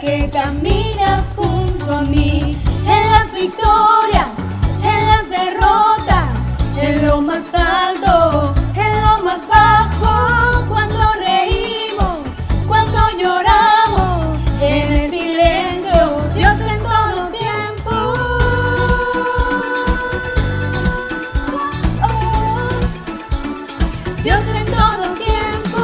que caminas junto a mí, en las victorias, en las derrotas, en lo más alto, en lo más bajo, cuando reímos, cuando lloramos, en el silencio, Dios en todo tiempo. Dios en todo tiempo.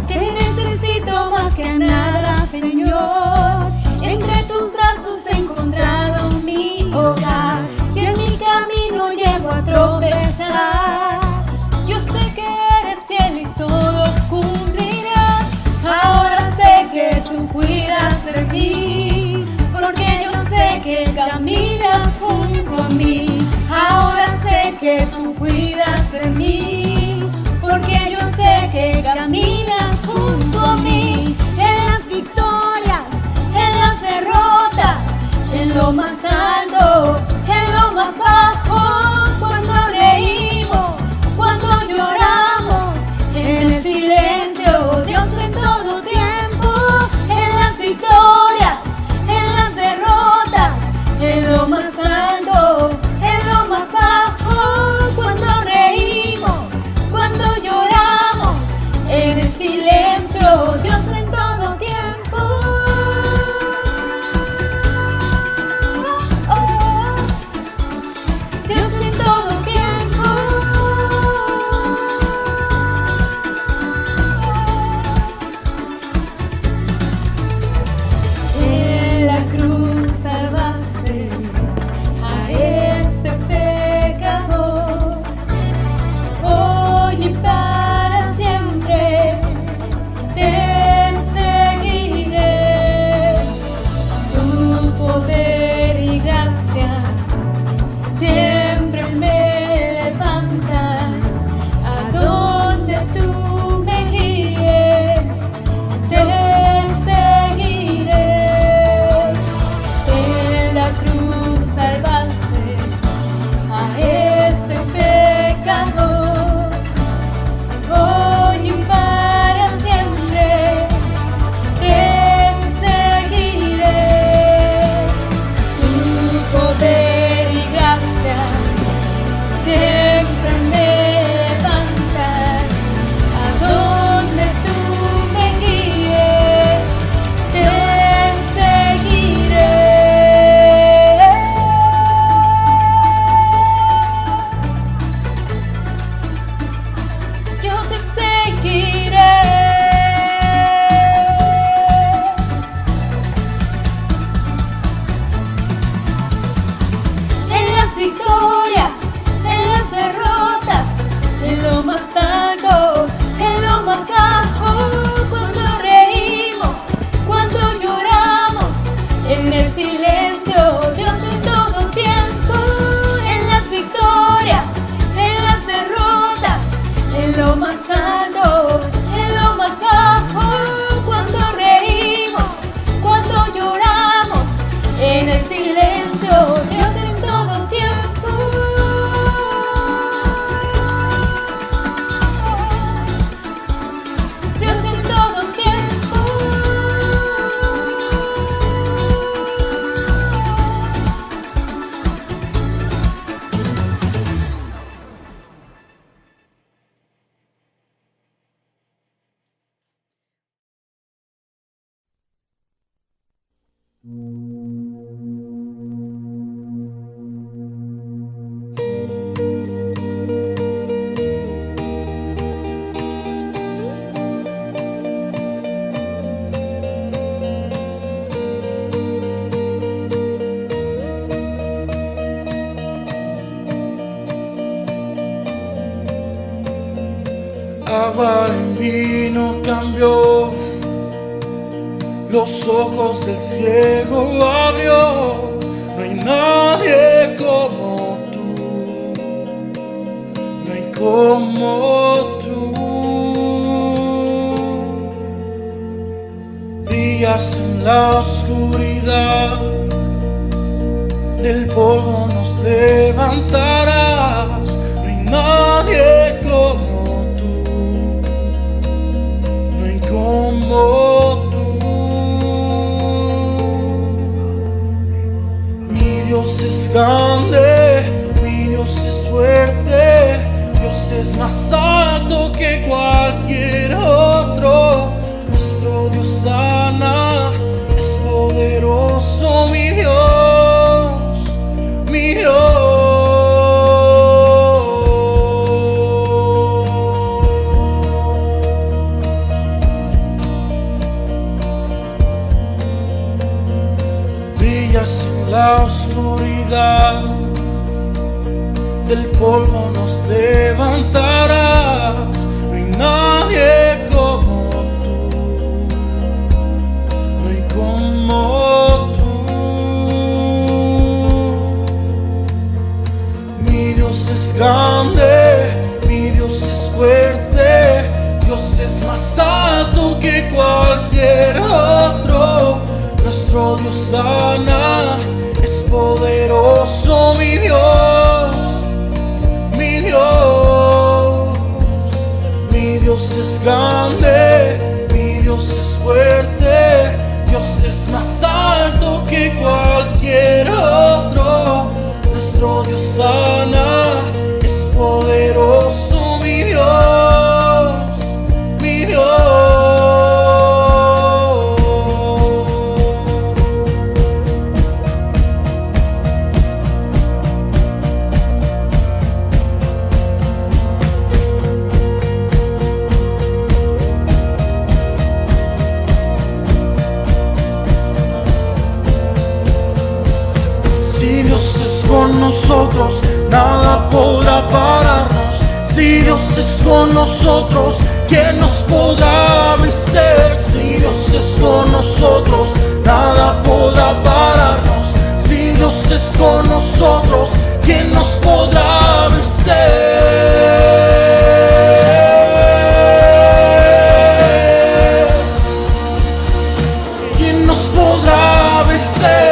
Te necesito más que nada, Señor. Entre tus brazos he encontrado mi hogar. Si en mi camino llego a tropezar, yo sé que eres fiel y todo cumplirás. Ahora sé que tú cuidas de mí, porque yo sé que caminas junto a mí. Ahora sé que tú cuidas de mí, porque yo sé que caminas junto a mí. En las victorias, en las derrotas, en lo más alto, en lo más bajo, cuando reímos, cuando lloramos, en el silencio, Dios en todo tiempo. En las victorias, en las derrotas, en lo más alto, en lo más bajo, cuando reímos, cuando lloramos, en el silencio, Dios en todo tiempo. Dios en todo tiempo. En la cruz salvaste a este pecador, hoy y para siempre te seguiré. Tu poder y gracia siempre me levantan, a donde tú me guíes, te seguiré. En la cruz salvaste a este pecador, hoy y para siempre te seguiré. Tu poder y gracia siempre me levantan, a donde tú me guíes, te seguiré. Yo te seguiré. En las victorias, en las derrotas, en lo más alto, en lo más bajo, cuando reímos, cuando lloramos, en el silencio, Dios en todo tiempo. En las victorias, en las derrotas, en lo más alto, en lo más bajo, cuando reímos, cuando lloramos, en el silencio, Dios en todo tiempo. Dios en todo tiempo. Agua en vino cambió, los ojos del ciego abrió. No hay nadie como tú, no hay como tú. Brillas en la oscuridad, del polvo nos levantarás. No hay nadie es más alto que cualquier otro. Nuestro Dios sana, es poderoso, mi Dios, mi Dios. Brillas en la oscuridad, del polvo nos levantarás. No hay nadie como tú, no hay como tú. Mi Dios es grande, mi Dios es fuerte, Dios es más alto que cualquier otro. Nuestro Dios sana, es poderoso, mi Dios, mi Dios. Mi Dios es grande, mi Dios es fuerte, Dios es más alto que cualquier otro. Nuestro Dios sana, es poderoso, mi Dios, mi Dios. Si Dios es con nosotros, nada podrá pararnos. Si Dios es con nosotros, ¿quién nos podrá vencer? Si Dios es con nosotros, nada podrá pararnos. Si Dios es con nosotros, ¿quién nos podrá vencer? ¿Quién nos podrá vencer?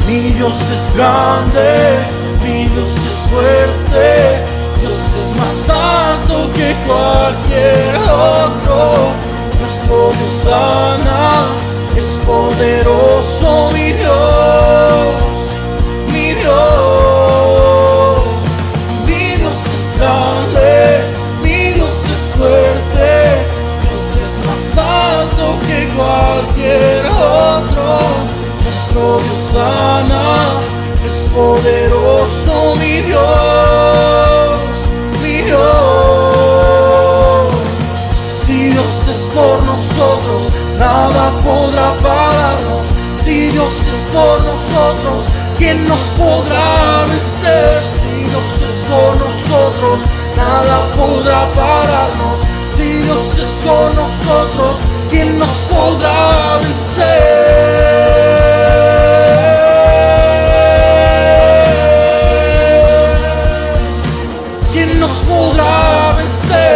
Mi Dios es grande, mi Dios es fuerte, Dios es más alto que cualquier otro. Nuestro Dios sana, es poderoso, mi Dios, mi Dios. Mi Dios es grande, mi Dios es fuerte, Dios es más alto que cualquier otro. Nuestro Dios sana, es poderoso, mi Dios, mi Dios. Si Dios es por nosotros, nada podrá pararnos. Si Dios es por nosotros, ¿quién nos podrá vencer? Si Dios es con nosotros, nada podrá pararnos. Si Dios es con nosotros, ¿quién nos podrá vencer? ¿Quién nos podrá vencer?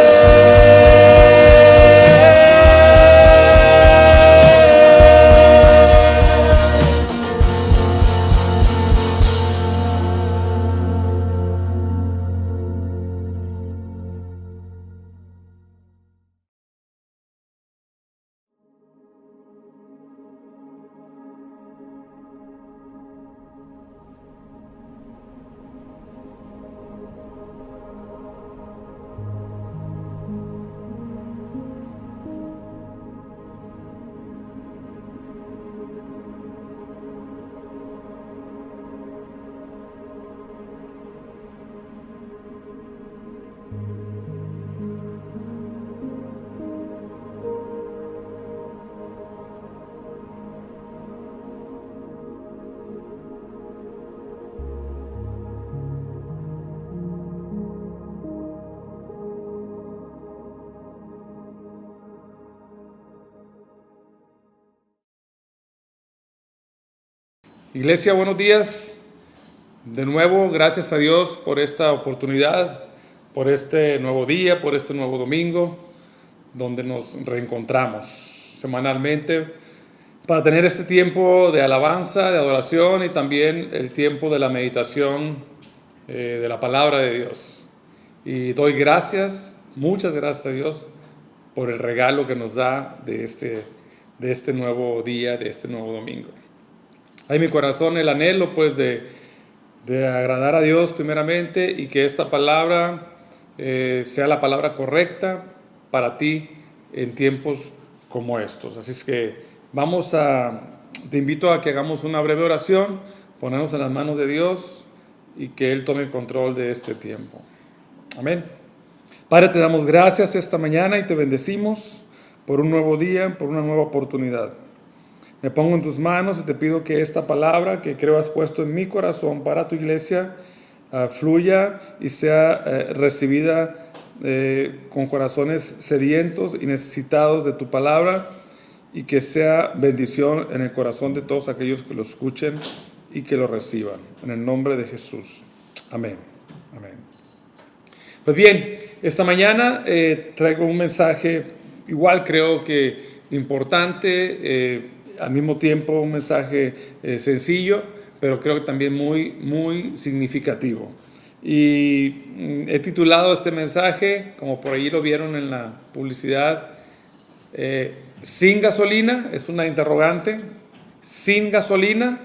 Iglesia, buenos días. De nuevo, gracias a Dios por esta oportunidad, por este nuevo día, por este nuevo domingo, donde nos reencontramos semanalmente para tener este tiempo de alabanza, de adoración y también el tiempo de la meditación de la palabra de Dios. Y doy gracias, muchas gracias a Dios por el regalo que nos da de este de este nuevo día, de este nuevo domingo. Hay en mi corazón el anhelo pues de agradar a Dios primeramente y que esta palabra sea la palabra correcta para ti en tiempos como estos. Así es que te invito a que hagamos una breve oración, ponernos en las manos de Dios y que Él tome el control de este tiempo. Amén. Padre, te damos gracias esta mañana y te bendecimos por un nuevo día, por una nueva oportunidad. Me pongo en tus manos y te pido que esta palabra que creo has puesto en mi corazón para tu iglesia fluya y sea recibida con corazones sedientos y necesitados de tu palabra y que sea bendición en el corazón de todos aquellos que lo escuchen y que lo reciban. En el nombre de Jesús. Amén. Amén. Pues bien, esta mañana traigo un mensaje igual creo que importante, al mismo tiempo un mensaje sencillo, pero creo que también muy, muy significativo. Y he titulado este mensaje, como por ahí lo vieron en la publicidad, sin gasolina, es una interrogante, sin gasolina,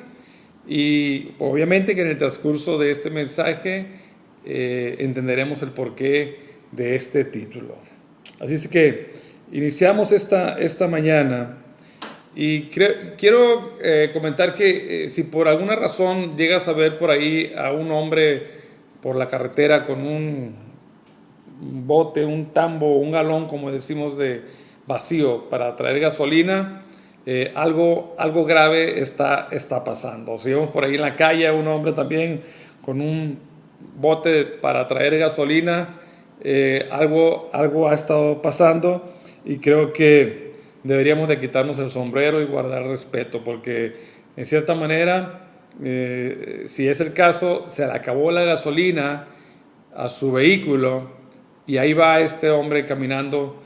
y obviamente que en el transcurso de este mensaje entenderemos el porqué de este título. Así es que iniciamos esta mañana y quiero comentar que si por alguna razón llegas a ver por ahí a un hombre por la carretera con un bote, un tambo, un galón, como decimos, de vacío para traer gasolina, algo grave está pasando. Si vemos por ahí en la calle a un hombre también con un bote para traer gasolina, algo ha estado pasando y creo que deberíamos de quitarnos el sombrero y guardar respeto, porque en cierta manera, si es el caso, se le acabó la gasolina a su vehículo y ahí va este hombre caminando,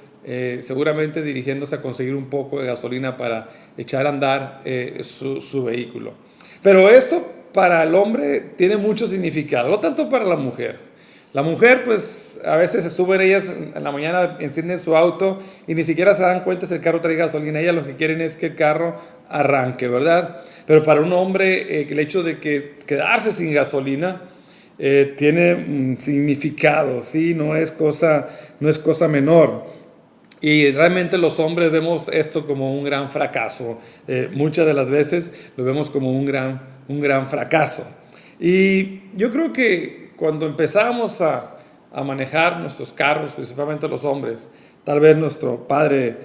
seguramente dirigiéndose a conseguir un poco de gasolina para echar a andar su vehículo. Pero esto para el hombre tiene mucho significado, no tanto para la mujer. La mujer, pues, a veces se suben ellas en la mañana, encienden su auto y ni siquiera se dan cuenta si el carro trae gasolina. Ellas lo que quieren es que el carro arranque, ¿verdad? Pero para un hombre, el hecho de quedarse sin gasolina tiene significado, ¿sí? No es cosa menor. Y realmente los hombres vemos esto como un gran fracaso. Muchas de las veces lo vemos como un gran fracaso. Y yo creo que cuando empezamos a manejar nuestros carros, principalmente los hombres, tal vez nuestro padre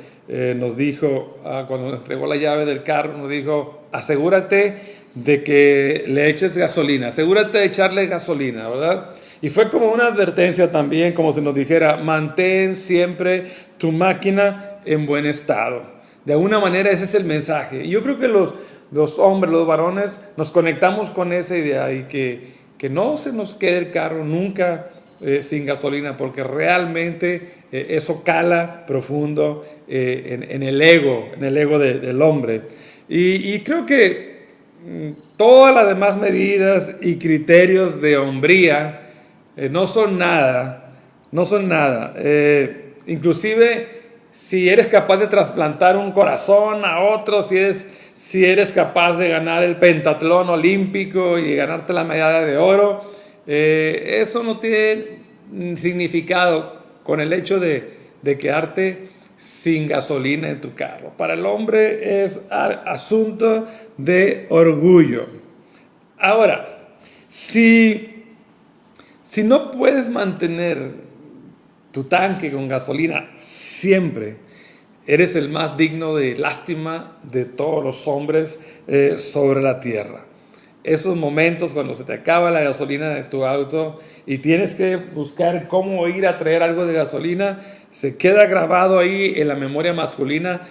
nos dijo, cuando nos entregó la llave del carro, nos dijo, asegúrate de que le eches gasolina, asegúrate de echarle gasolina, ¿verdad? Y fue como una advertencia también, como si nos dijera, mantén siempre tu máquina en buen estado. De alguna manera ese es el mensaje. Y yo creo que los hombres, los varones, nos conectamos con esa idea y que no se nos quede el carro nunca sin gasolina, porque realmente eso cala profundo en el ego del hombre. Y creo que todas las demás medidas y criterios de hombría no son nada. Inclusive si eres capaz de trasplantar un corazón a otro, si eres capaz de ganar el pentatlón olímpico y ganarte la medalla de oro, eso no tiene significado con el hecho de quedarte sin gasolina en tu carro. Para el hombre es asunto de orgullo. Ahora, si no puedes mantener tu tanque con gasolina siempre, eres el más digno de lástima de todos los hombres sobre la tierra. Esos momentos cuando se te acaba la gasolina de tu auto y tienes que buscar cómo ir a traer algo de gasolina, se queda grabado ahí en la memoria masculina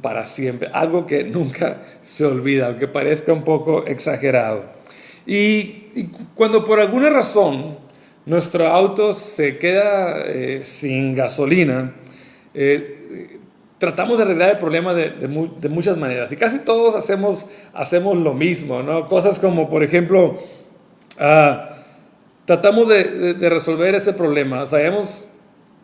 para siempre. Algo que nunca se olvida, aunque parezca un poco exagerado. Y cuando por alguna razón nuestro auto se queda sin gasolina, tratamos de arreglar el problema de muchas maneras. Y casi todos hacemos lo mismo, ¿no? Cosas como, por ejemplo, tratamos de resolver ese problema. Sabemos,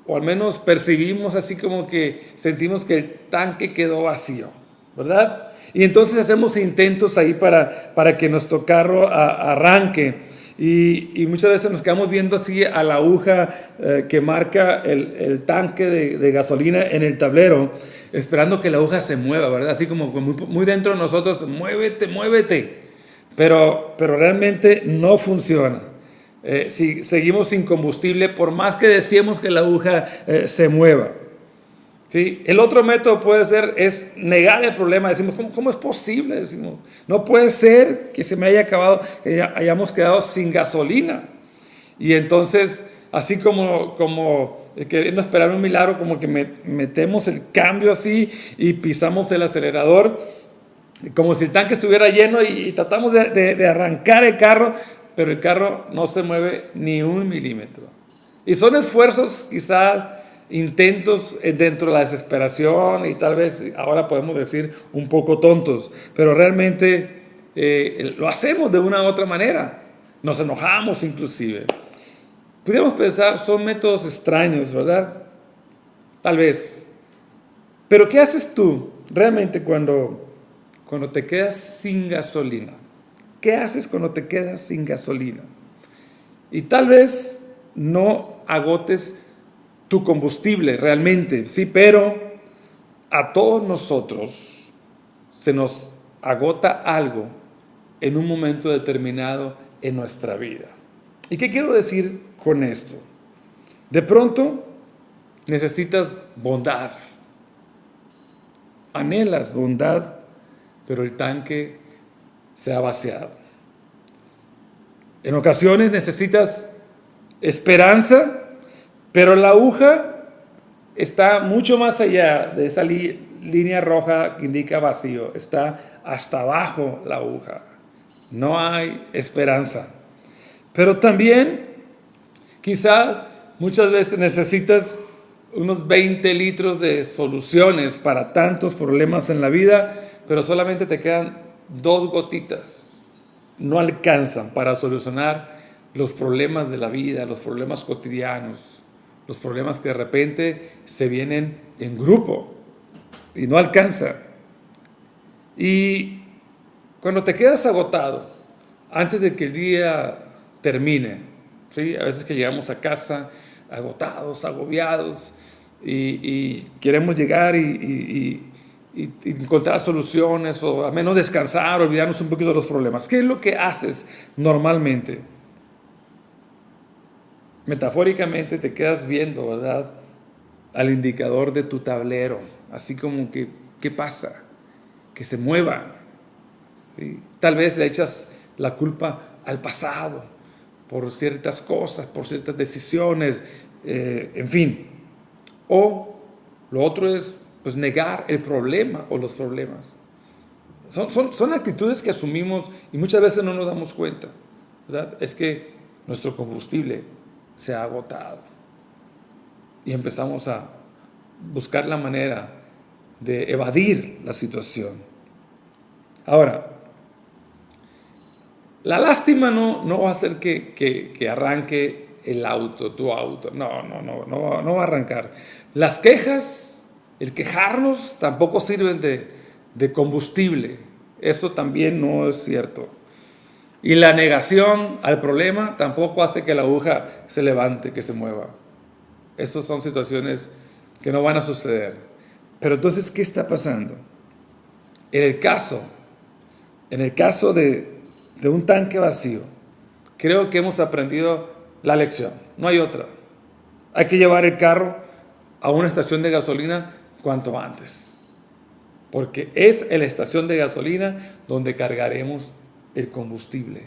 o al menos percibimos así como que sentimos que el tanque quedó vacío. ¿verdad? Y entonces hacemos intentos ahí para que nuestro carro arranque. Y muchas veces nos quedamos viendo así a la aguja que marca el tanque de gasolina en el tablero, esperando que la aguja se mueva, ¿verdad? Así como muy dentro de nosotros, muévete, muévete. Pero realmente no funciona. Si seguimos sin combustible, por más que deseemos que la aguja se mueva. ¿Sí? El otro método puede ser es negar el problema. Decimos, ¿cómo es posible? Decimos, no puede ser que se me haya acabado, que hayamos quedado sin gasolina. Y entonces, así como queriendo esperar un milagro, como que metemos el cambio así y pisamos el acelerador, como si el tanque estuviera lleno y tratamos de arrancar el carro, pero el carro no se mueve ni un milímetro. Y son esfuerzos quizás, intentos dentro de la desesperación y tal vez ahora podemos decir un poco tontos, pero realmente lo hacemos de una u otra manera, nos enojamos inclusive. Pudiéramos pensar, son métodos extraños, ¿verdad? Tal vez. Pero ¿qué haces tú realmente cuando te quedas sin gasolina? ¿Qué haces cuando te quedas sin gasolina? Y tal vez no agotes tu combustible realmente, sí, pero a todos nosotros se nos agota algo en un momento determinado en nuestra vida. ¿Y qué quiero decir con esto? De pronto necesitas bondad, anhelas bondad, pero el tanque se ha vaciado. En ocasiones necesitas esperanza, pero la aguja está mucho más allá de esa línea roja que indica vacío. Está hasta abajo la aguja. No hay esperanza. Pero también, quizá muchas veces necesitas unos 20 litros de soluciones para tantos problemas en la vida, pero solamente te quedan 2 gotitas. No alcanzan para solucionar los problemas de la vida, los problemas cotidianos. Los problemas que de repente se vienen en grupo y no alcanza. Y cuando te quedas agotado, antes de que el día termine, ¿sí? A veces que llegamos a casa agotados, agobiados, y queremos llegar y encontrar soluciones, o al menos descansar, olvidarnos un poquito de los problemas. ¿Qué es lo que haces normalmente? Metafóricamente te quedas viendo, ¿verdad?, al indicador de tu tablero, así como que, ¿qué pasa? Que se mueva. ¿Sí? Tal vez le echas la culpa al pasado, por ciertas cosas, por ciertas decisiones, en fin. O lo otro es, pues, negar el problema o los problemas. Son actitudes que asumimos y muchas veces no nos damos cuenta, ¿verdad? Es que nuestro combustible se ha agotado y empezamos a buscar la manera de evadir la situación. Ahora, la lástima no va a hacer que arranque el auto, tu auto. No va a arrancar. Las quejas, el quejarnos, tampoco sirven de combustible. Eso también no es cierto. Y la negación al problema tampoco hace que la aguja se levante, que se mueva. Estas son situaciones que no van a suceder. Pero entonces, ¿qué está pasando? En el caso de un tanque vacío, creo que hemos aprendido la lección. No hay otra. Hay que llevar el carro a una estación de gasolina cuanto antes. Porque es en la estación de gasolina donde cargaremos el combustible,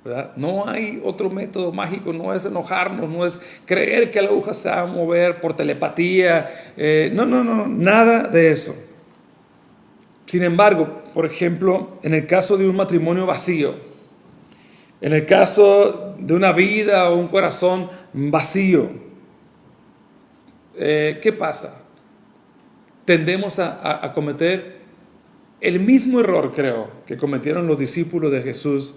¿verdad? No hay otro método mágico, no es enojarnos, no es creer que la aguja se va a mover por telepatía, no, nada de eso. Sin embargo, por ejemplo, en el caso de un matrimonio vacío, en el caso de una vida o un corazón vacío, ¿qué pasa? Tendemos a cometer el mismo error, creo, que cometieron los discípulos de Jesús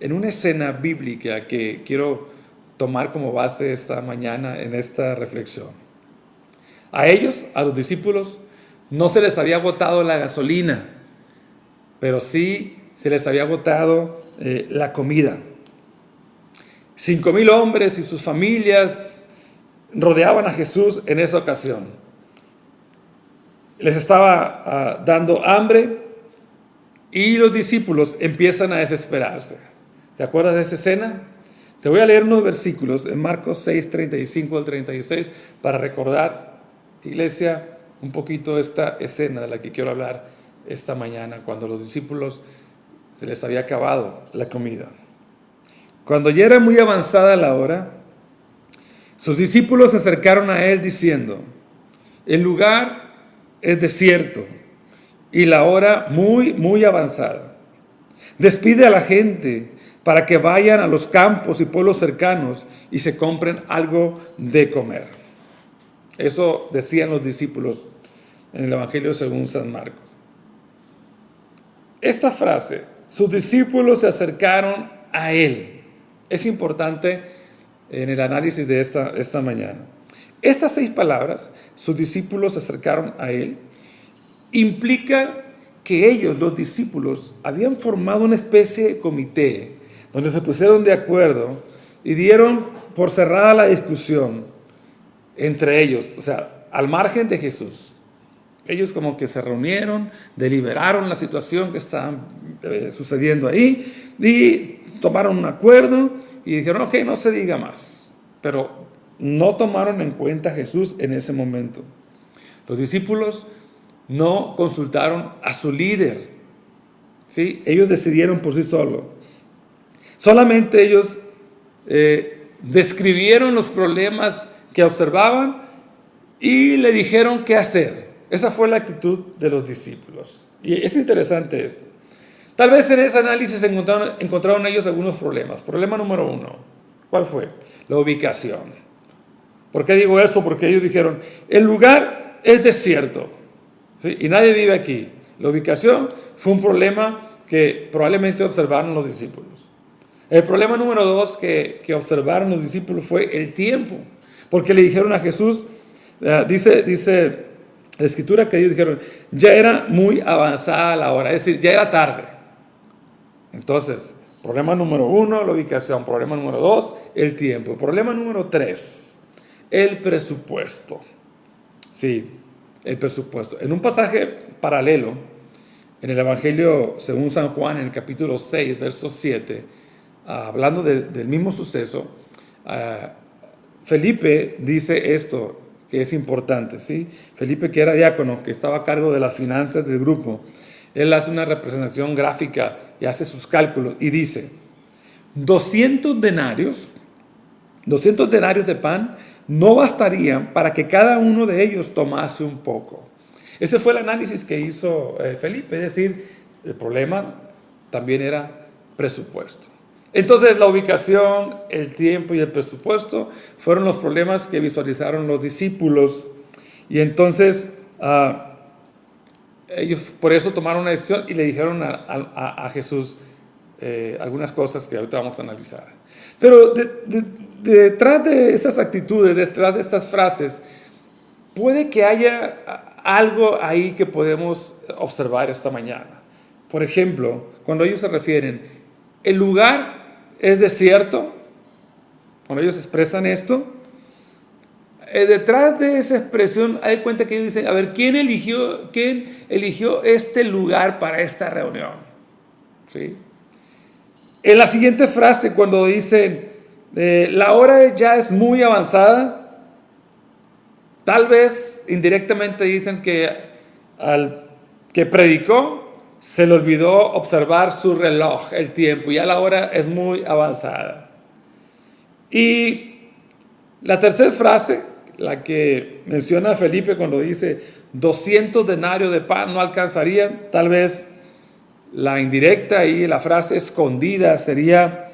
en una escena bíblica que quiero tomar como base esta mañana en esta reflexión. A ellos, a los discípulos, no se les había agotado la gasolina, pero sí se les había agotado la comida. 5,000 hombres y sus familias rodeaban a Jesús en esa ocasión. Les estaba dando hambre y los discípulos empiezan a desesperarse. ¿Te acuerdas de esa escena? Te voy a leer unos versículos en Marcos 6, 35 al 36 para recordar, iglesia, un poquito esta escena de la que quiero hablar esta mañana, cuando los discípulos se les había acabado la comida. Cuando ya era muy avanzada la hora, sus discípulos se acercaron a él diciendo: el lugar es desierto y la hora muy, muy avanzada. Despide a la gente para que vayan a los campos y pueblos cercanos y se compren algo de comer. Eso decían los discípulos en el Evangelio según San Marcos. Esta frase, sus discípulos se acercaron a él, es importante en el análisis de esta mañana. Estas 6 palabras, sus discípulos se acercaron a él, implica que ellos, los discípulos, habían formado una especie de comité donde se pusieron de acuerdo y dieron por cerrada la discusión entre ellos, o sea, al margen de Jesús. Ellos como que se reunieron, deliberaron la situación que estaba sucediendo ahí y tomaron un acuerdo y dijeron: ok, no se diga más. Pero no tomaron en cuenta a Jesús en ese momento. Los discípulos no consultaron a su líder, ¿sí? Ellos decidieron por sí solos. Solamente ellos describieron los problemas que observaban y le dijeron qué hacer. Esa fue la actitud de los discípulos. Y es interesante esto. Tal vez en ese análisis encontraron ellos algunos problemas. Problema número 1, ¿cuál fue? La ubicación. ¿Por qué digo eso? Porque ellos dijeron: el lugar es desierto, ¿sí? Y nadie vive aquí. La ubicación fue un problema que probablemente observaron los discípulos. El problema número 2 que observaron los discípulos fue el tiempo, porque le dijeron a Jesús, dice la Escritura que ellos dijeron: ya era muy avanzada la hora, es decir, ya era tarde. Entonces, problema número 1, la ubicación. Problema número 2, el tiempo. Problema número 3, el presupuesto. Sí, el presupuesto. En un pasaje paralelo, en el Evangelio según San Juan, en el capítulo 6, verso 7, hablando del mismo suceso, Felipe dice esto que es importante, ¿sí? Felipe, que era diácono, que estaba a cargo de las finanzas del grupo, él hace una representación gráfica y hace sus cálculos y dice: 200 denarios de pan no bastarían para que cada uno de ellos tomase un poco. Ese fue el análisis que hizo Felipe, es decir, el problema también era presupuesto. Entonces, la ubicación, el tiempo y el presupuesto fueron los problemas que visualizaron los discípulos. Y entonces, ellos por eso tomaron una decisión y le dijeron a Jesús algunas cosas que ahorita vamos a analizar. Pero detrás de esas actitudes, detrás de estas frases, puede que haya algo ahí que podemos observar esta mañana. Por ejemplo, cuando ellos se refieren, el lugar es desierto, cuando ellos expresan esto, detrás de esa expresión hay cuenta que ellos dicen: a ver, ¿quién eligió este lugar para esta reunión? ¿Sí? En la siguiente frase, cuando dicen la hora ya es muy avanzada, tal vez indirectamente dicen que al que predicó se le olvidó observar su reloj, el tiempo, ya la hora es muy avanzada. Y la tercera frase, la que menciona Felipe cuando dice 200 denarios de pan no alcanzarían, tal vez la indirecta y la frase escondida sería: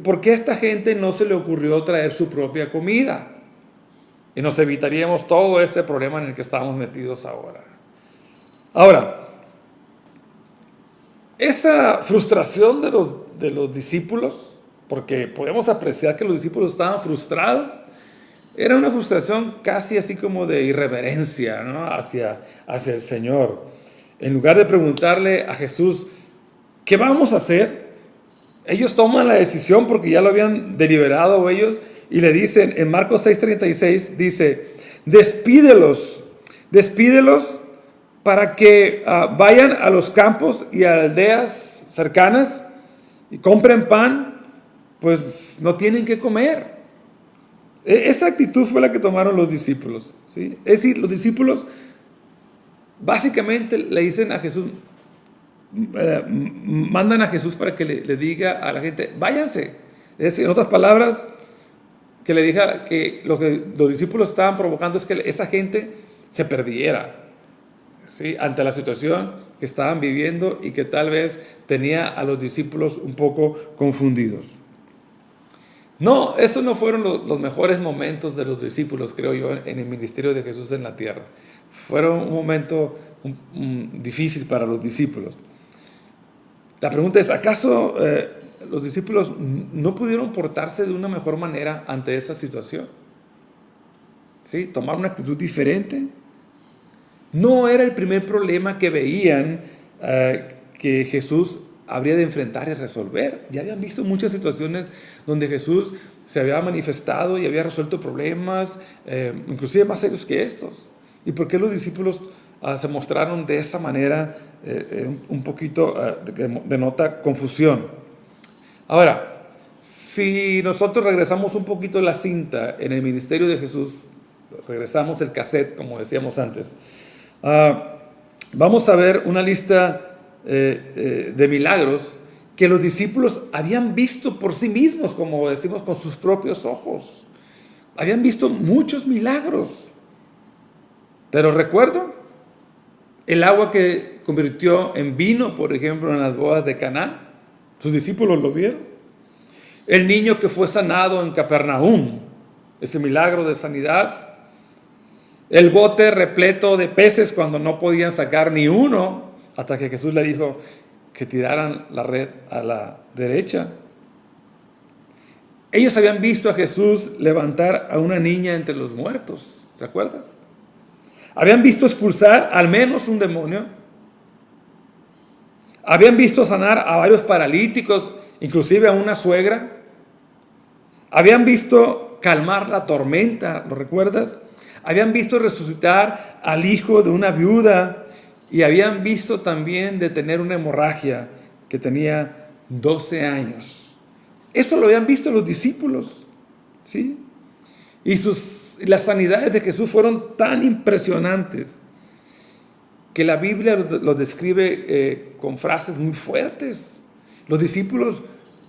¿por qué a esta gente no se le ocurrió traer su propia comida? Y nos evitaríamos todo este problema en el que estamos metidos ahora. Ahora, esa frustración de los discípulos, porque podemos apreciar que los discípulos estaban frustrados, era una frustración casi así como de irreverencia, ¿no? hacia el Señor. en lugar de preguntarle a Jesús, ¿qué vamos a hacer? Ellos toman la decisión porque ya lo habían deliberado ellos y le dicen, en Marcos 6:36, dice, despídelos para que vayan a los campos y a aldeas cercanas y compren pan, pues no tienen que comer. Esa actitud fue la que tomaron los discípulos, ¿sí? Es decir, los discípulos básicamente le dicen a Jesús, mandan a Jesús para que le diga a la gente, váyanse. Es decir, en otras palabras, que le diga que lo que los discípulos estaban provocando es que esa gente se perdiera, ¿sí? Ante la situación que estaban viviendo y que tal vez tenía a los discípulos un poco confundidos. No, esos no fueron los mejores momentos de los discípulos, creo yo, en el ministerio de Jesús en la tierra. Fueron un momento difícil para los discípulos. La pregunta es, ¿acaso los discípulos no pudieron portarse de una mejor manera ante esa situación? ¿Sí? ¿Tomar una actitud diferente? No era el primer problema que veían que Jesús habría de enfrentar y resolver. Ya habían visto muchas situaciones donde Jesús se había manifestado y había resuelto problemas, inclusive más serios que estos. ¿Y por qué los discípulos se mostraron de esa manera un poquito que denota confusión? Ahora, si nosotros regresamos un poquito la cinta en el ministerio de Jesús, regresamos el cassette, como decíamos antes, vamos a ver una lista de milagros que los discípulos habían visto por sí mismos, como decimos, con sus propios ojos. Habían visto muchos milagros. Pero recuerdo el agua que convirtió en vino, por ejemplo, en las bodas de Caná. Sus discípulos lo vieron. El niño que fue sanado en Capernaum, ese milagro de sanidad. El bote repleto de peces cuando no podían sacar ni uno, hasta que Jesús le dijo que tiraran la red a la derecha. Ellos habían visto a Jesús levantar a una niña entre los muertos, ¿te acuerdas? Habían visto expulsar al menos un demonio. Habían visto sanar a varios paralíticos, inclusive a una suegra. Habían visto calmar la tormenta, ¿lo recuerdas? Habían visto resucitar al hijo de una viuda y habían visto también detener una hemorragia que tenía 12 años. Eso lo habían visto los discípulos, ¿sí? Y las sanidades de Jesús fueron tan impresionantes que la Biblia lo describe con frases muy fuertes. Los discípulos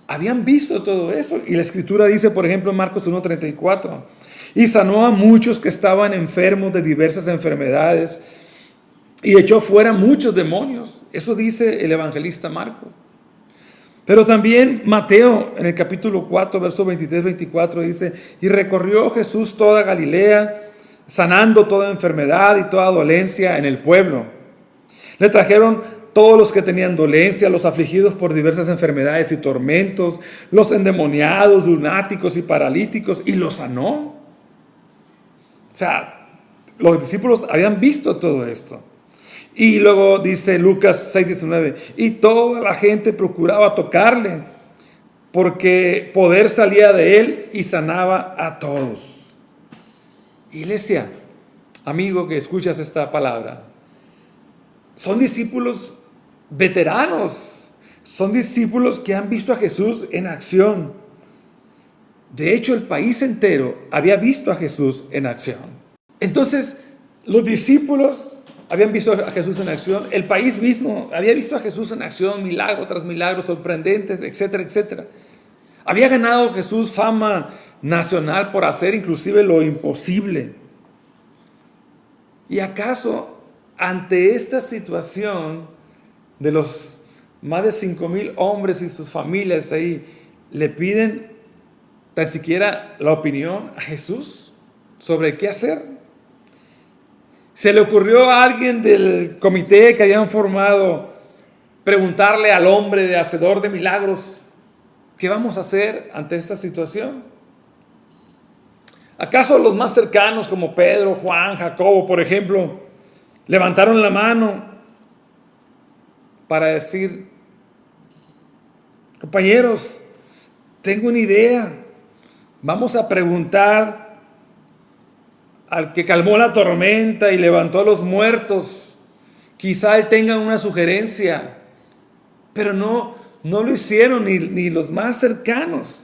habían visto todo eso. Y la Escritura dice, por ejemplo, en Marcos 1:34, y sanó a muchos que estaban enfermos de diversas enfermedades y echó fuera muchos demonios. Eso dice el evangelista Marcos. Pero también Mateo, en el capítulo 4, versos 23-24, dice, y recorrió Jesús toda Galilea, sanando toda enfermedad y toda dolencia en el pueblo. Le trajeron todos los que tenían dolencia, los afligidos por diversas enfermedades y tormentos, los endemoniados, lunáticos y paralíticos, y los sanó. O sea, los discípulos habían visto todo esto. Y luego dice Lucas 6:19, y toda la gente procuraba tocarle, porque poder salía de él y sanaba a todos. Iglesia, amigo que escuchas esta palabra, son discípulos veteranos, son discípulos que han visto a Jesús en acción. De hecho, el país entero había visto a Jesús en acción. Entonces, los discípulos habían visto a Jesús en acción, el país mismo había visto a Jesús en acción, milagro tras milagro, sorprendentes, etcétera, etcétera. Había ganado Jesús fama nacional por hacer inclusive lo imposible. ¿Y acaso ante esta situación de los más de 5,000 hombres y sus familias ahí, le piden tan siquiera la opinión a Jesús sobre qué hacer? ¿Se le ocurrió a alguien del comité que habían formado preguntarle al hombre de hacedor de milagros qué vamos a hacer ante esta situación? ¿Acaso los más cercanos como Pedro, Juan, Jacobo, por ejemplo, levantaron la mano para decir, compañeros, tengo una idea, vamos a preguntar al que calmó la tormenta y levantó a los muertos, quizá él tenga una sugerencia, pero no lo hicieron ni los más cercanos.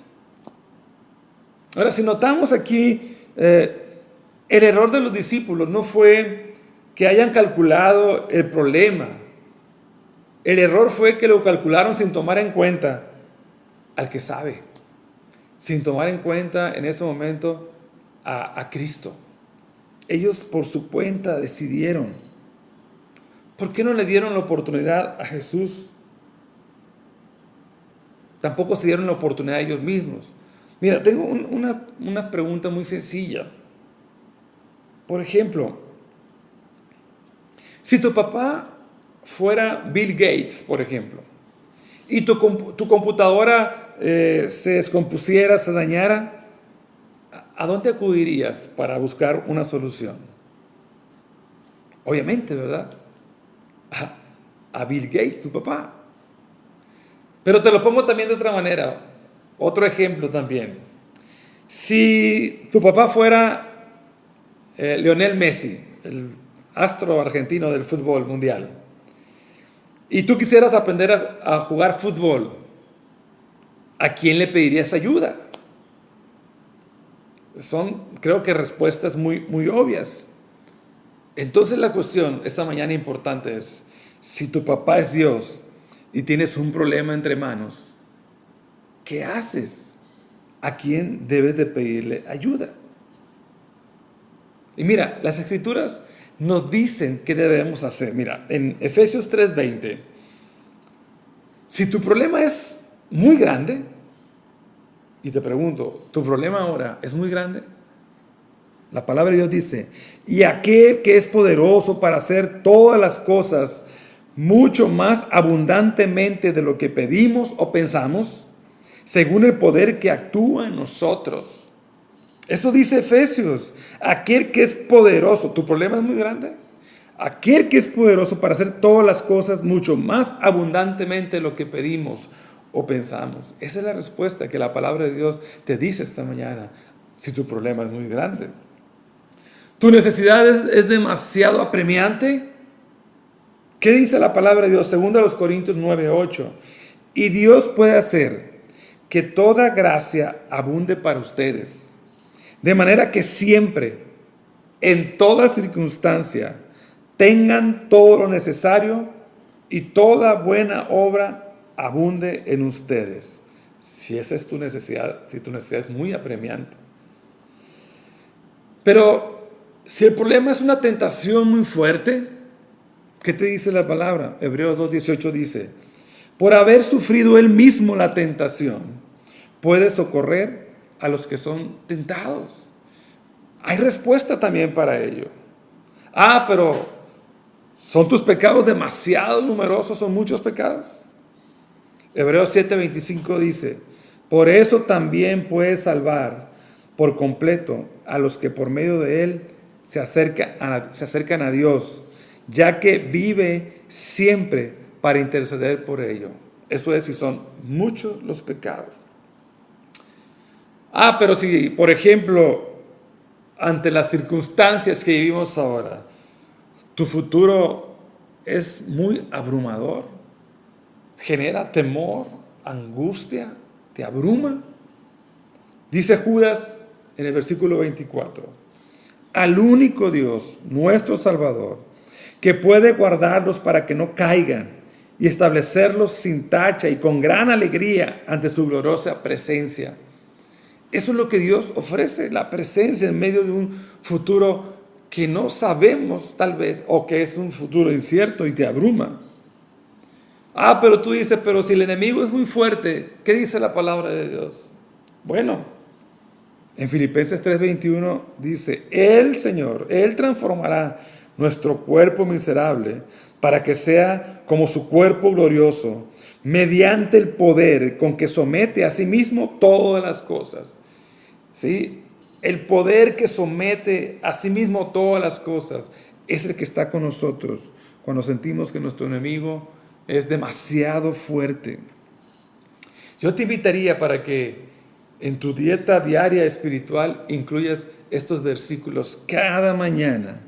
Ahora, si notamos aquí, el error de los discípulos no fue que hayan calculado el problema. El error fue que lo calcularon sin tomar en cuenta al que sabe, sin tomar en cuenta en ese momento a Cristo. Ellos por su cuenta decidieron. ¿Por qué no le dieron la oportunidad a Jesús? Tampoco se dieron la oportunidad a ellos mismos. Mira, tengo una pregunta muy sencilla. Por ejemplo, si tu papá fuera Bill Gates, por ejemplo, y tu computadora se descompusiera, se dañara, ¿a dónde acudirías para buscar una solución? Obviamente, ¿verdad? A Bill Gates, tu papá. Pero te lo pongo también de otra manera. Otro ejemplo también. Si tu papá fuera Lionel Messi, el astro argentino del fútbol mundial, y tú quisieras aprender a jugar fútbol, ¿a quién le pedirías ayuda? Son, creo que, respuestas muy obvias. Entonces la cuestión esta mañana importante es, si tu papá es Dios y tienes un problema entre manos, ¿qué haces? ¿A quién debes de pedirle ayuda? Y mira, las Escrituras nos dicen qué debemos hacer. Mira, en Efesios 3:20, si tu problema es muy grande, y te pregunto, ¿tu problema ahora es muy grande? La palabra de Dios dice, y aquel que es poderoso para hacer todas las cosas mucho más abundantemente de lo que pedimos o pensamos, según el poder que actúa en nosotros. Eso dice Efesios, aquel que es poderoso. ¿Tu problema es muy grande? Aquel que es poderoso para hacer todas las cosas mucho más abundantemente de lo que pedimos o pensamos. Esa es la respuesta que la palabra de Dios te dice esta mañana, si tu problema es muy grande. ¿Tu necesidad es demasiado apremiante? ¿Qué dice la palabra de Dios? 2 Corintios 9:8. Y Dios puede hacer que toda gracia abunde para ustedes, de manera que siempre, en toda circunstancia, tengan todo lo necesario y toda buena obra abunde en ustedes. Si esa es tu necesidad, si tu necesidad es muy apremiante. Pero si el problema es una tentación muy fuerte, ¿qué te dice la palabra? Hebreos 2:18 dice, por haber sufrido él mismo la tentación, puede socorrer a los que son tentados. Hay respuesta también para ello. Pero ¿son tus pecados demasiado numerosos? ¿Son muchos pecados? Hebreos 7:25 dice, por eso también puede salvar por completo a los que por medio de él se acercan a Dios, ya que vive siempre para interceder por ello. Eso es si son muchos los pecados. Pero si, por ejemplo, ante las circunstancias que vivimos ahora, tu futuro es muy abrumador, genera temor, angustia, te abruma. Dice Judas en el versículo 24, al único Dios, nuestro Salvador, que puede guardarlos para que no caigan y establecerlos sin tacha y con gran alegría ante su gloriosa presencia. Eso es lo que Dios ofrece, la presencia en medio de un futuro que no sabemos tal vez, o que es un futuro incierto y te abruma. Pero tú dices, pero si el enemigo es muy fuerte, ¿qué dice la palabra de Dios? Bueno, en Filipenses 3:21 dice, el Señor, Él transformará nuestro cuerpo miserable para que sea como su cuerpo glorioso, mediante el poder con que somete a sí mismo todas las cosas. ¿Sí? El poder que somete a sí mismo todas las cosas es el que está con nosotros cuando sentimos que nuestro enemigo es demasiado fuerte. Yo te invitaría para que en tu dieta diaria espiritual incluyas estos versículos cada mañana.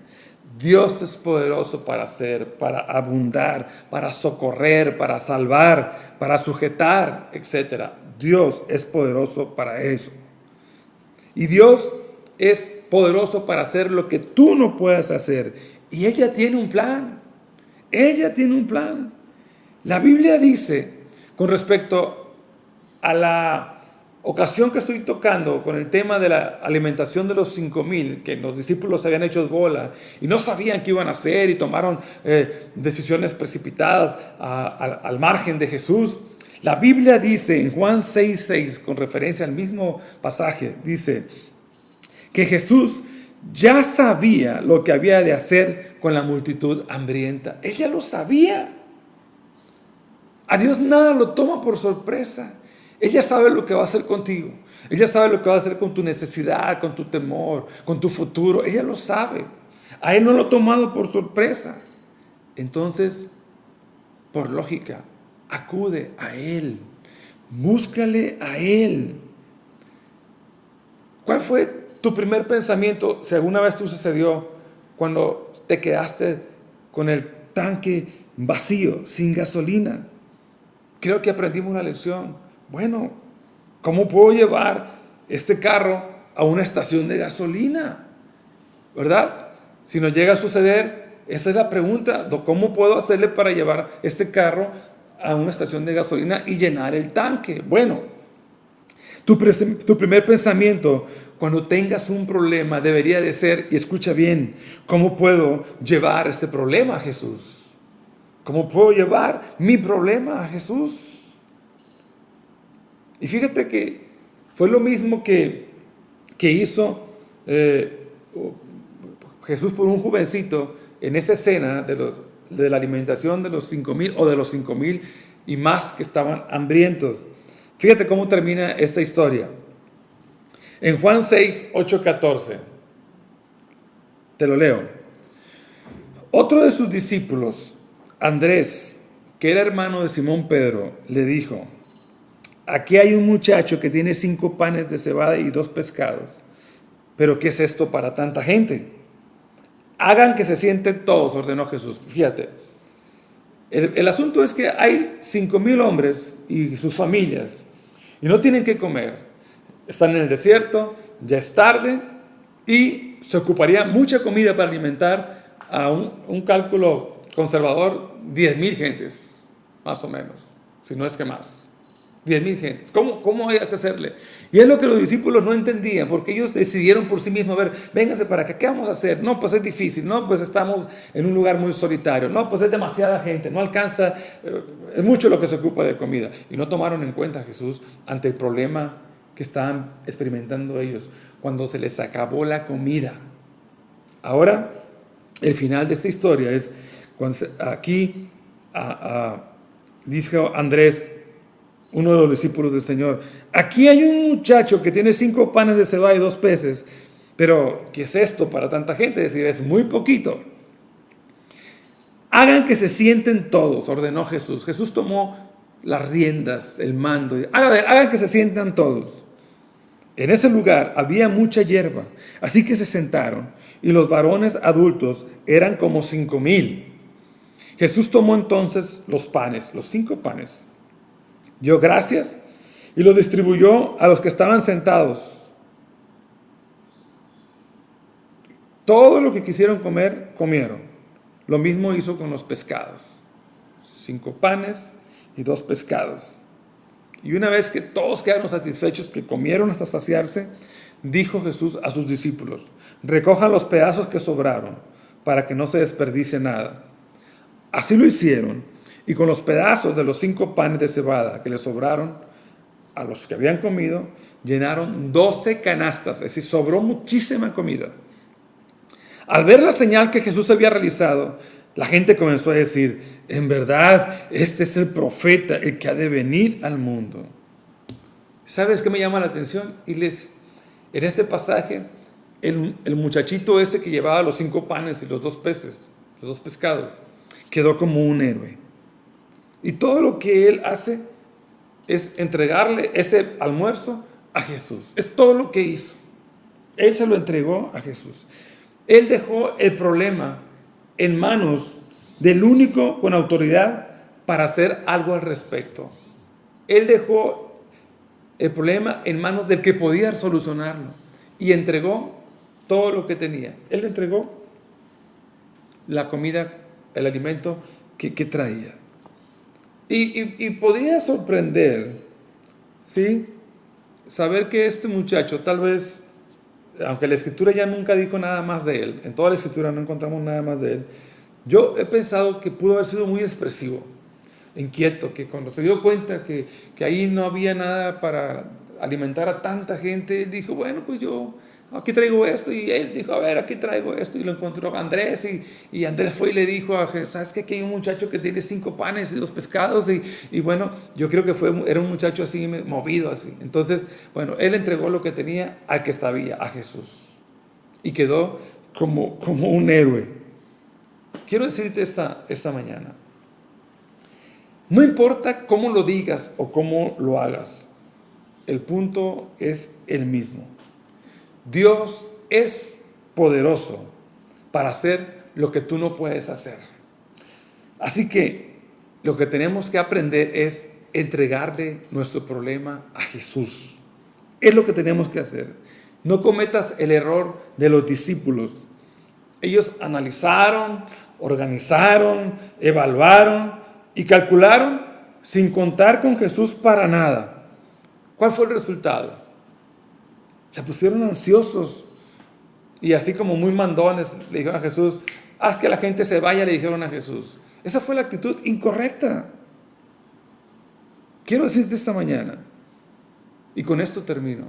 Dios es poderoso para hacer, para abundar, para socorrer, para salvar, para sujetar, etc. Dios es poderoso para eso. Y Dios es poderoso para hacer lo que tú no puedas hacer. Y ella tiene un plan. Ella tiene un plan. La Biblia dice, con respecto a la ocasión que estoy tocando con el tema de la alimentación de los 5,000, que los discípulos se habían hecho bola y no sabían qué iban a hacer y tomaron decisiones precipitadas al margen de Jesús. La Biblia dice en Juan 6:6, con referencia al mismo pasaje, dice que Jesús ya sabía lo que había de hacer con la multitud hambrienta. Ella lo sabía. A Dios nada lo toma por sorpresa. Ella sabe lo que va a hacer contigo. Ella sabe lo que va a hacer con tu necesidad, con tu temor, con tu futuro. Ella lo sabe. A Él no lo ha tomado por sorpresa. Entonces, por lógica, acude a Él. Búscale a Él. ¿Cuál fue tu primer pensamiento, si alguna vez te sucedió, cuando te quedaste con el tanque vacío, sin gasolina? Creo que aprendimos una lección. Bueno, ¿cómo puedo llevar este carro a una estación de gasolina? ¿Verdad? Si nos llega a suceder, esa es la pregunta. ¿Cómo puedo hacerle para llevar este carro a una estación de gasolina y llenar el tanque? Bueno, tu primer pensamiento cuando tengas un problema debería de ser, y escucha bien, ¿cómo puedo llevar este problema a Jesús? ¿Cómo puedo llevar mi problema a Jesús? Y fíjate que fue lo mismo que hizo Jesús por un jovencito en esa escena de la alimentación de los 5,000 o de los 5,000 y más que estaban hambrientos. Fíjate cómo termina esta historia. En Juan 6:8-14, te lo leo. Otro de sus discípulos, Andrés, que era hermano de Simón Pedro, le dijo: aquí hay un muchacho que tiene 5 panes de cebada y 2 pescados. ¿Pero qué es esto para tanta gente? Hagan que se sienten todos, ordenó Jesús. Fíjate, el asunto es que hay 5,000 hombres y sus familias y no tienen que comer. Están en el desierto, ya es tarde y se ocuparía mucha comida para alimentar a un cálculo conservador, 10,000 gentes, más o menos, si no es que más. 10,000 gentes. ¿Cómo hay que hacerle? Y es lo que los discípulos no entendían, porque ellos decidieron por sí mismos, a ver, vénganse para acá, ¿qué vamos a hacer? No, pues es difícil, no, pues estamos en un lugar muy solitario, no, pues es demasiada gente, no alcanza, es mucho lo que se ocupa de comida. Y no tomaron en cuenta a Jesús ante el problema que estaban experimentando ellos, cuando se les acabó la comida. Ahora, el final de esta historia es, cuando aquí dijo Andrés, uno de los discípulos del Señor: aquí hay un muchacho que tiene 5 panes de cebada y 2 peces, pero ¿qué es esto para tanta gente? Es decir, es muy poquito. Hagan que se sienten todos, ordenó Jesús. Jesús tomó las riendas, el mando. Hagan que se sientan todos. En ese lugar había mucha hierba, así que se sentaron, y los varones adultos eran como 5,000. Jesús tomó entonces los panes, los 5 panes, dio gracias y los distribuyó a los que estaban sentados. Todo lo que quisieron comer, comieron. Lo mismo hizo con los pescados. 5 panes y 2 pescados. Y una vez que todos quedaron satisfechos, que comieron hasta saciarse, dijo Jesús a sus discípulos: recojan los pedazos que sobraron, para que no se desperdicie nada. Así lo hicieron, y con los pedazos de los 5 panes de cebada que les sobraron a los que habían comido, llenaron 12 canastas, es decir, sobró muchísima comida. Al ver la señal que Jesús había realizado, la gente comenzó a decir: en verdad, este es el profeta, el que ha de venir al mundo. ¿Sabes qué me llama la atención, iglesia? En este pasaje, el muchachito ese que llevaba los 5 panes y los 2 peces, los 2 pescados, quedó como un héroe. Y todo lo que él hace es entregarle ese almuerzo a Jesús. Es todo lo que hizo. Él se lo entregó a Jesús. Él dejó el problema en manos del único con autoridad para hacer algo al respecto. Él dejó el problema en manos del que podía solucionarlo y entregó todo lo que tenía. Él le entregó la comida, el alimento que traía. Y podría sorprender, ¿sí?, saber que este muchacho, tal vez, aunque la Escritura ya nunca dijo nada más de él, en toda la Escritura no encontramos nada más de él, yo he pensado que pudo haber sido muy expresivo, inquieto, que cuando se dio cuenta que ahí no había nada para alimentar a tanta gente, él dijo, bueno, pues yo aquí traigo esto, y él dijo, a ver, aquí traigo esto, y lo encontró a Andrés, y Andrés fue y le dijo a Jesús, ¿sabes qué? Aquí hay un muchacho que tiene 5 panes y 2 pescados, y bueno, yo creo que era un muchacho así, movido así. Entonces, bueno, él entregó lo que tenía al que sabía, a Jesús, y quedó como un héroe. Quiero decirte esta mañana, no importa cómo lo digas o cómo lo hagas, el punto es el mismo. Dios es poderoso para hacer lo que tú no puedes hacer. Así que lo que tenemos que aprender es entregarle nuestro problema a Jesús. Es lo que tenemos que hacer. No cometas el error de los discípulos. Ellos analizaron, organizaron, evaluaron y calcularon sin contar con Jesús para nada. ¿Cuál fue el resultado? Se pusieron ansiosos y así como muy mandones le dijeron a Jesús, haz que la gente se vaya, le dijeron a Jesús. Esa fue la actitud incorrecta. Quiero decirte esta mañana, y con esto termino,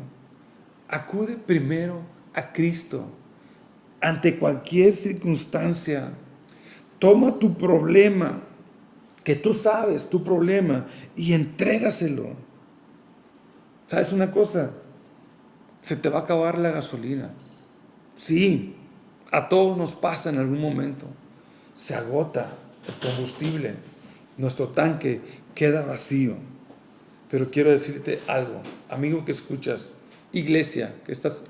acude primero a Cristo ante cualquier circunstancia. Toma tu problema, que tú sabes tu problema, y entrégaselo. ¿Sabes una cosa? Se te va a acabar la gasolina. Sí, a todos nos pasa en algún momento. Se agota el combustible. Nuestro tanque queda vacío. Pero quiero decirte algo, amigo que escuchas, iglesia que estás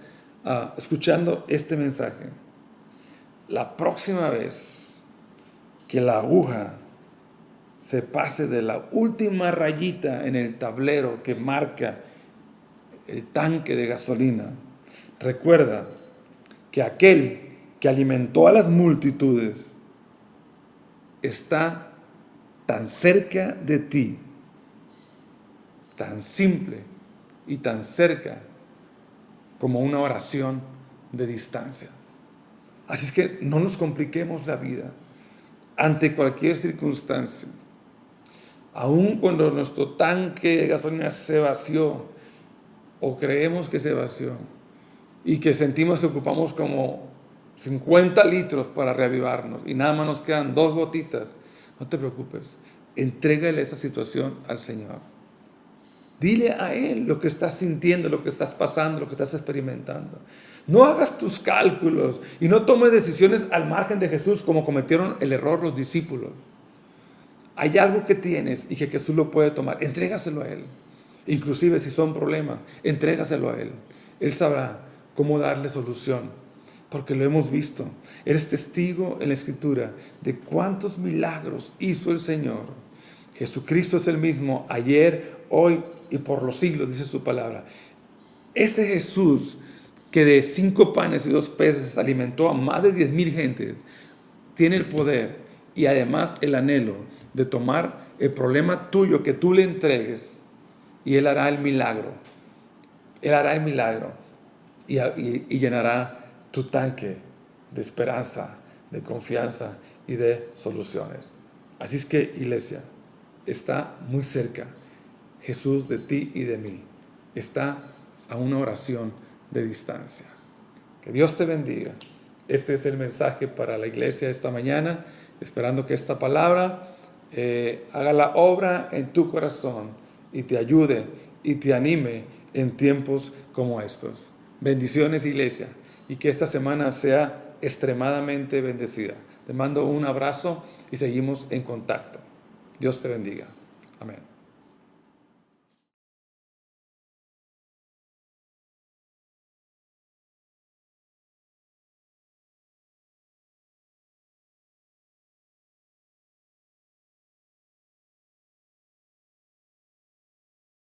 escuchando este mensaje. La próxima vez que la aguja se pase de la última rayita en el tablero que marca el tanque de gasolina, recuerda que aquel que alimentó a las multitudes está tan cerca de ti, tan simple y tan cerca como una oración de distancia. Así es que no nos compliquemos la vida ante cualquier circunstancia. Aun cuando nuestro tanque de gasolina se vació, o creemos que se vació y que sentimos que ocupamos como 50 litros para reavivarnos y nada más nos quedan 2 gotitas, no te preocupes, entrégale esa situación al Señor. Dile a Él lo que estás sintiendo, lo que estás pasando, lo que estás experimentando. No hagas tus cálculos y no tomes decisiones al margen de Jesús como cometieron el error los discípulos. Hay algo que tienes y que Jesús lo puede tomar, entrégaselo a Él. Inclusive si son problemas, entrégaselo a Él. Él sabrá cómo darle solución, porque lo hemos visto. Eres testigo en la Escritura de cuántos milagros hizo el Señor. Jesucristo es el mismo ayer, hoy y por los siglos, dice su palabra. Ese Jesús que de 5 panes y 2 peces alimentó a más de 10,000 gentes, tiene el poder y además el anhelo de tomar el problema tuyo que tú le entregues, y Él hará el milagro. Él hará el milagro y llenará tu tanque de esperanza, de confianza y de soluciones. Así es que, iglesia, está muy cerca Jesús de ti y de mí. Está a una oración de distancia. Que Dios te bendiga. Este es el mensaje para la iglesia esta mañana, esperando que esta palabra haga la obra en tu corazón y te ayude y te anime en tiempos como estos. Bendiciones, iglesia, y que esta semana sea extremadamente bendecida. Te mando un abrazo y seguimos en contacto. Dios te bendiga. Amén.